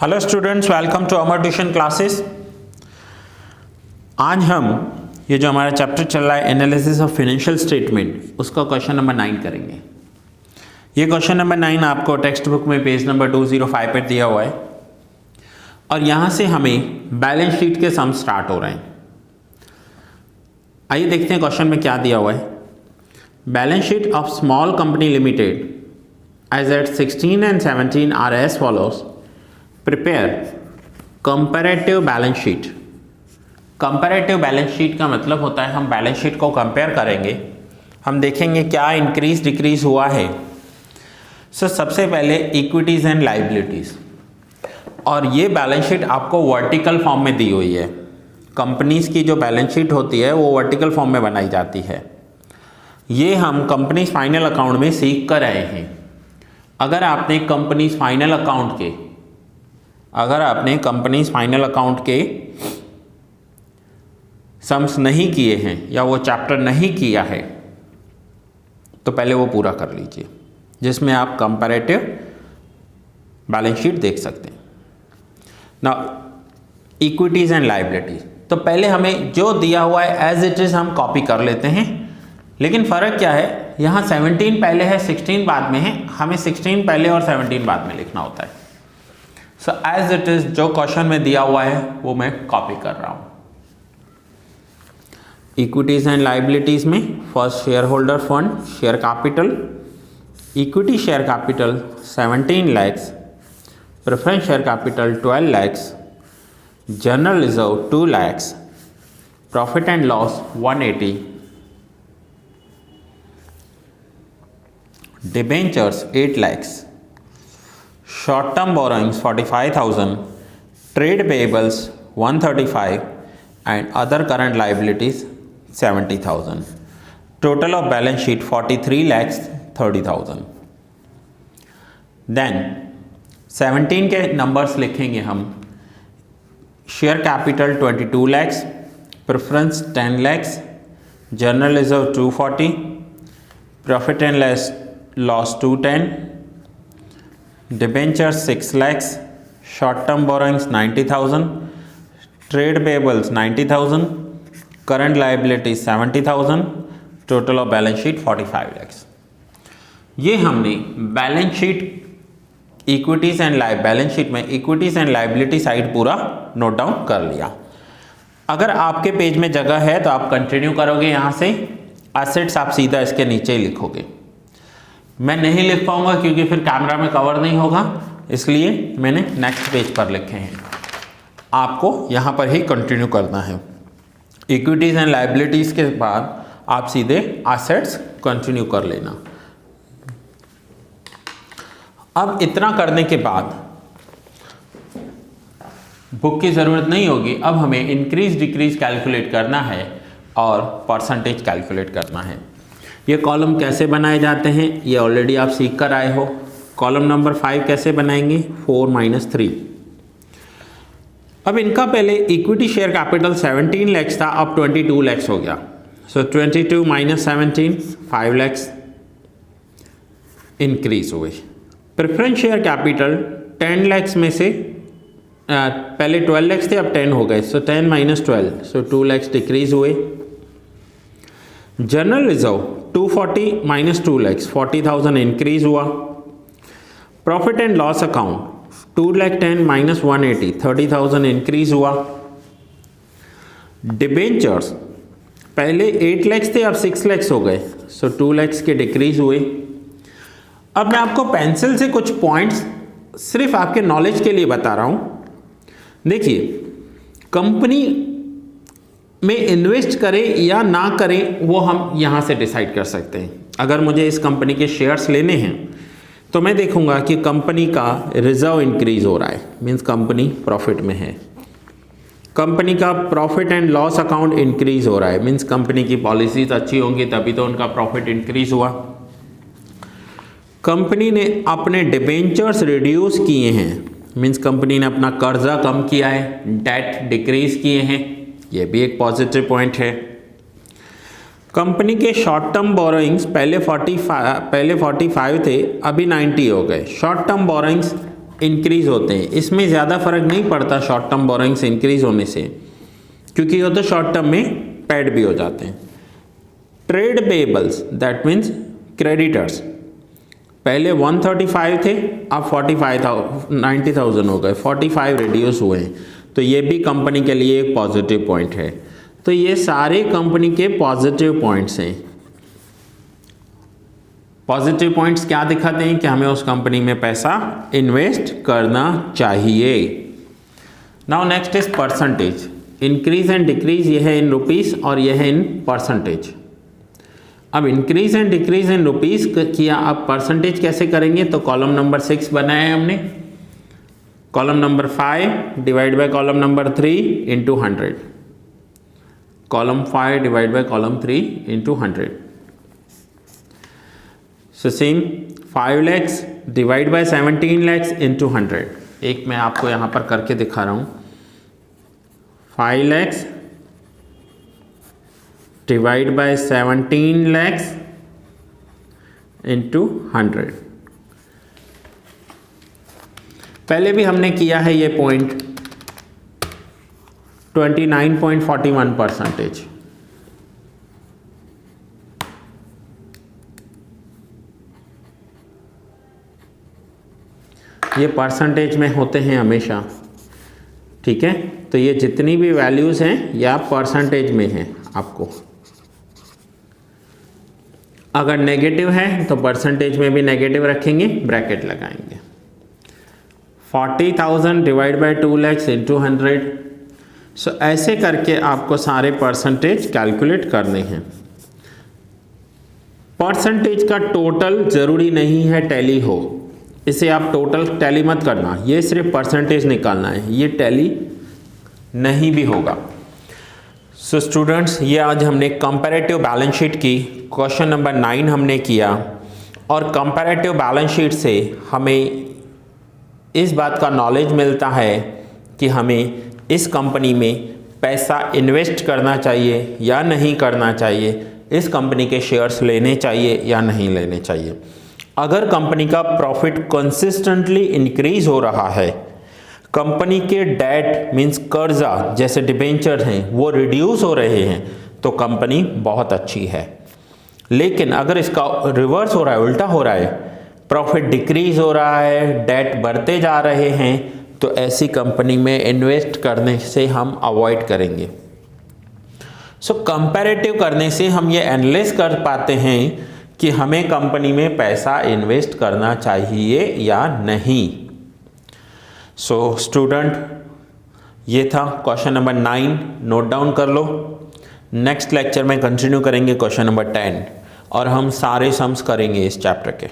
Hello students, welcome to Amar tuition classes. आज हम ये जो हमारा चैप्टर चल रहा है एनालिसिस ऑफ फाइनेंशियल स्टेटमेंट, उसका क्वेश्चन नंबर 9 करेंगे। ये क्वेश्चन नंबर 9 आपको टेक्स्ट बुक में पेज नंबर 205 पर दिया हुआ है और यहाँ से हमें बैलेंस शीट के सम स्टार्ट हो रहे हैं। आइए देखते हैं क्वेश्चन में क्या दिया हुआ है। Balance sheet of small company limited as at 16 and 17 are as follows. Prepare comparative balance sheet. Comparative balance sheet का मतलब होता है हम बैलेंस शीट को कंपेयर करेंगे, हम देखेंगे क्या इंक्रीज डिक्रीज हुआ है। सबसे पहले इक्विटीज एंड लाइबिलिटीज, और ये बैलेंस शीट आपको वर्टिकल फॉर्म में दी हुई है। कंपनीज की जो बैलेंस शीट होती है वो वर्टिकल फॉर्म में बनाई जाती है। ये हम कंपनीज फाइनल अकाउंट में सीख कर आए हैं। अगर आपने कंपनीज फाइनल अकाउंट के सम्स नहीं किए हैं या वो चैप्टर नहीं किया है तो पहले वो पूरा कर लीजिए, जिसमें आप कंपैरेटिव बैलेंस शीट देख सकते हैं। नाउ इक्विटीज एंड लायबिलिटीज, तो पहले हमें जो दिया हुआ है एज इट इज हम कॉपी कर लेते हैं, लेकिन फ़र्क क्या है, यहाँ 17 पहले है 16 बाद में है, हमें 16 पहले और 17 बाद में लिखना होता है। सो एज इट इज जो क्वेश्चन में दिया हुआ है वो मैं कॉपी कर रहा हूँ। इक्विटीज एंड लायबिलिटीज में first share holder fund share capital, equity share capital 17 lakhs, preference share capital 12 lakhs, general reserve 2 lakhs, profit and loss 180, debentures 8 lakhs, short term borrowings 45,000, trade payables 135 and other current liabilities 70,000। Total of balance sheet 43,30,000। Then 17 के numbers लिखेंगे हम। Share capital 22 lakhs, preference 10 lakhs, general reserve 240, profit and loss 210, debenture 6 lakhs, short term borrowings 90,000, trade payables 90,000, current liability 70,000, total of balance sheet 45 lakhs। ये हमने balance sheet equities and balance sheet में equities and liability side पूरा note down कर लिया। अगर आपके page में जगह है तो आप कंटिन्यू करोगे, यहाँ से एसेट्स आप सीधा इसके नीचे ही लिखोगे। मैं नहीं लिख पाऊंगा क्योंकि फिर कैमरा में कवर नहीं होगा, इसलिए मैंने नेक्स्ट पेज पर लिखे हैं। आपको यहाँ पर ही कंटिन्यू करना है। इक्विटीज एंड लायबिलिटीज के बाद आप सीधे एसेट्स कंटिन्यू कर लेना। अब इतना करने के बाद बुक की ज़रूरत नहीं होगी। अब हमें इंक्रीज डिक्रीज कैलकुलेट करना है और परसेंटेज कैलकुलेट करना है। ये कॉलम कैसे बनाए जाते हैं ये ऑलरेडी आप सीख कर आए हो। कॉलम नंबर 5 कैसे बनाएंगे, 4 - 3। अब इनका पहले इक्विटी शेयर कैपिटल 17 lakhs था, अब 22 lakhs हो गया। सो 22 - 17 5 lakhs इंक्रीज हुए। प्रेफरेंस शेयर कैपिटल 10 lakhs में से पहले 12 lakhs थे, अब 10 हो गए। सो 10 - 12, सो 2 lakhs डिक्रीज हुए। जनरल रिजर्व 240 - 2 lakhs 40,000 इंक्रीज हुआ। Profit and loss account 210 - 180 30,000 increase हुआ। डिबेंचर्स पहले 8 lakhs थे, अब 6 lakhs हो गए। सो 2 lakhs के डिक्रीज हुए। अब मैं आपको पेंसिल से कुछ पॉइंट्स सिर्फ आपके नॉलेज के लिए बता रहा हूँ। देखिए, कंपनी में इन्वेस्ट करें या ना करें वो हम यहाँ से डिसाइड कर सकते हैं। अगर मुझे इस कंपनी के शेयर्स लेने हैं तो मैं देखूंगा कि कंपनी का रिजर्व इंक्रीज हो रहा है, मींस कंपनी प्रॉफिट में है। कंपनी का profit and loss account increase हो रहा है, मींस कंपनी की पॉलिसीज अच्छी होंगी तभी तो उनका प्रॉफिट इंक्रीज हुआ। कंपनी ने अपने डिबेंचर्स रिड्यूस किए हैं, मींस कंपनी ने अपना कर्जा कम किया है, डेट डिक्रीज किए हैं, ये भी एक पॉजिटिव पॉइंट है। कंपनी के शॉर्ट टर्म बोरोइंग्स पहले 45 थे, अभी 90 हो गए। शॉर्ट टर्म बोरोइंग्स इंक्रीज होते हैं। इसमें ज़्यादा फर्क नहीं पड़ता शॉर्ट टर्म बोरोइंग्स इंक्रीज होने से, क्योंकि वो तो शॉर्ट टर्म में पेड भी हो जाते हैं। Trade payables that means creditors, पहले 135 थे, अब 90,000 हो गए, 45 रिड्यूस हुए हैं, तो ये भी कंपनी के लिए एक पॉजिटिव पॉइंट है। तो ये सारे कंपनी के पॉजिटिव पॉइंट्स हैं। पॉजिटिव पॉइंट्स क्या दिखाते हैं कि हमें उस कंपनी में पैसा इन्वेस्ट करना चाहिए। Now next is percentage, increase and decrease, ये है इन रुपीस और ये है इन परसेंटेज। अब increase and decrease in rupees किया, अब परसेंटेज कैसे करेंगे, तो कॉलम नंबर 6 बनाया है हमने, column number 5 divide by column number 3 into 100, column 5 divide by column 3 into 100। So same 5 lakhs divide by 17 lakhs into 100। एक मैं आपको यहाँ पर करके दिखा रहा हूँ, 5 lakhs divide by 17 lakhs into 100। पहले भी हमने किया है ये पॉइंट 29.41%। ये परसेंटेज में होते हैं हमेशा, ठीक है। तो ये जितनी भी वैल्यूज़ हैं या परसेंटेज में हैं आपको, अगर नेगेटिव है तो परसेंटेज में भी नेगेटिव रखेंगे, ब्रैकेट लगाएंगे। 40,000 डिवाइड बाय 2 lakhs इंटू 100। सो ऐसे करके आपको सारे परसेंटेज कैलकुलेट करने हैं। परसेंटेज का टोटल ज़रूरी नहीं है टैली हो, इसे आप टोटल टैली मत करना, ये सिर्फ परसेंटेज निकालना है, ये टैली नहीं भी होगा। सो स्टूडेंट्स, ये आज हमने कंपैरेटिव बैलेंस शीट की क्वेश्चन नंबर 9 हमने किया, और कंपैरेटिव बैलेंस शीट से हमें इस बात का नॉलेज मिलता है कि हमें इस कंपनी में पैसा इन्वेस्ट करना चाहिए या नहीं करना चाहिए, इस कंपनी के शेयर्स लेने चाहिए या नहीं लेने चाहिए। अगर कंपनी का प्रॉफिट कंसिस्टेंटली इंक्रीज हो रहा है, कंपनी के डेट मीन्स कर्जा जैसे डिबेंचर हैं वो रिड्यूस हो रहे हैं, तो कंपनी बहुत अच्छी है। लेकिन अगर इसका रिवर्स हो रहा है, उल्टा हो रहा है, प्रॉफिट डिक्रीज हो रहा है, डेट बढ़ते जा रहे हैं, तो ऐसी कंपनी में इन्वेस्ट करने से हम अवॉइड करेंगे। सो कंपैरेटिव करने से हम ये एनालाइज कर पाते हैं कि हमें कंपनी में पैसा इन्वेस्ट करना चाहिए या नहीं। सो स्टूडेंट, ये था क्वेश्चन नंबर 9, नोट डाउन कर लो। नेक्स्ट लेक्चर में कंटिन्यू करेंगे क्वेश्चन नंबर 10, और हम सारे सम्स करेंगे इस चैप्टर के।